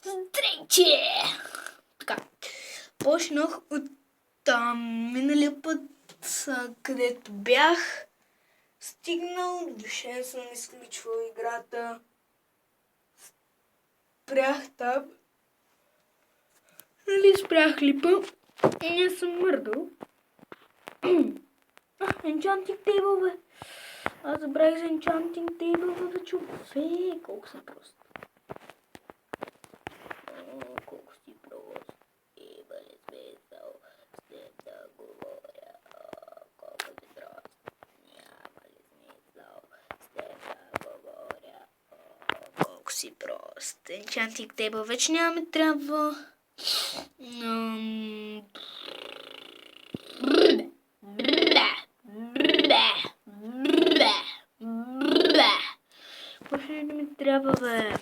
Здравейте! Така, почнах от миналия път, където бях стигнал, въобще съм изключвал играта. Спрях таб. Нали спрях клипа и не съм мърдал. Enchanting Table, бе! Аз забравих за Enchanting Table, бе, човек! Колко са просто. Колко си просто. Има ли смисъл с теб да говоря? Колко си просто. Няма ли смисъл с теб да говоря? Колко си прост. Enchanting Table вече нямаме трябва. Почне да ми трябва, бе.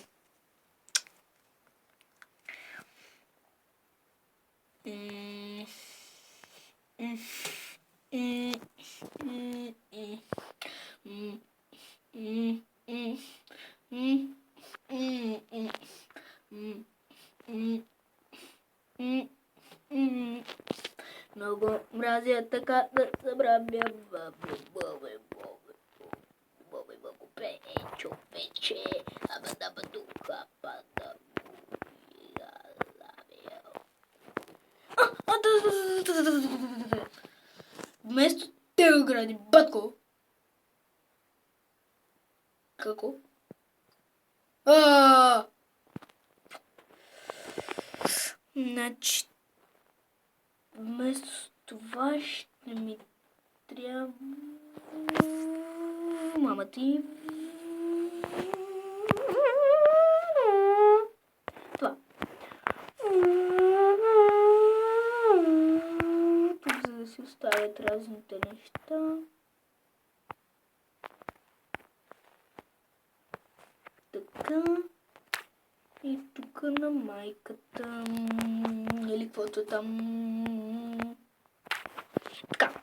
Много мразя така да забравя човече, абадабадуха, вместо те гради, батко. Како? Значи, вместо това ще ми трябва... Мама ти... Това. Тук, за да си оставят разните неща. Така. И тук на майката. Или каквото там. Така.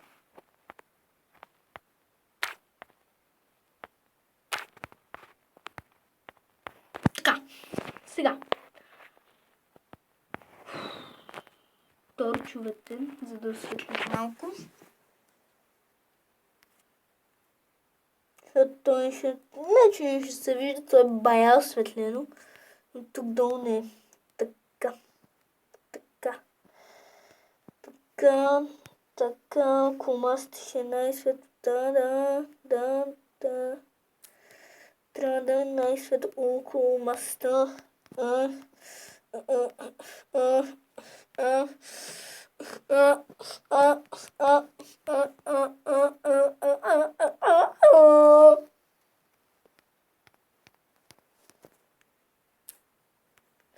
Така. Сега. Торчовете, за да осветли малко. Той ще... Не, че ще се вижда, това е бая осветлено. Но тук долу не е. Така. Така. Така. Така. Комаста ще е най-светло. Да. Трябва да е най-светло около маста.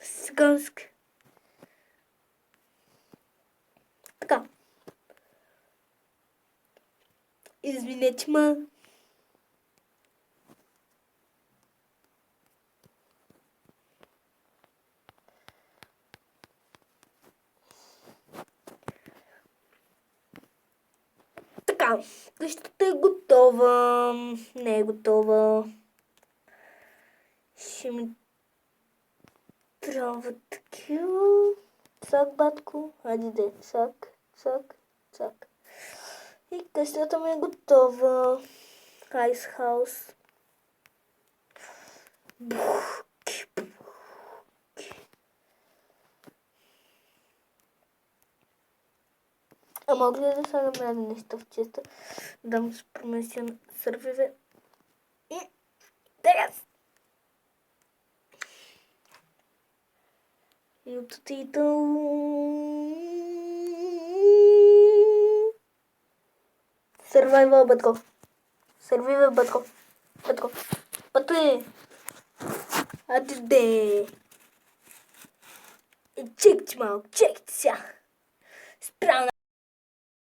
Сгански. Така. Извинете ма. Така, къщата е готова. Не е готова. Ще ми трябва такива. Цак, батко. Хайде де. Цак. И къщата ми е готова. Айс хаус. А мога ли да слагам разни неща в честа? Дам с промесия на сървиве. И така. И от титъл. Survival бътко. Survival бътко. Пътли. Аде. Чек ти малко. Чек ти сега. Справя.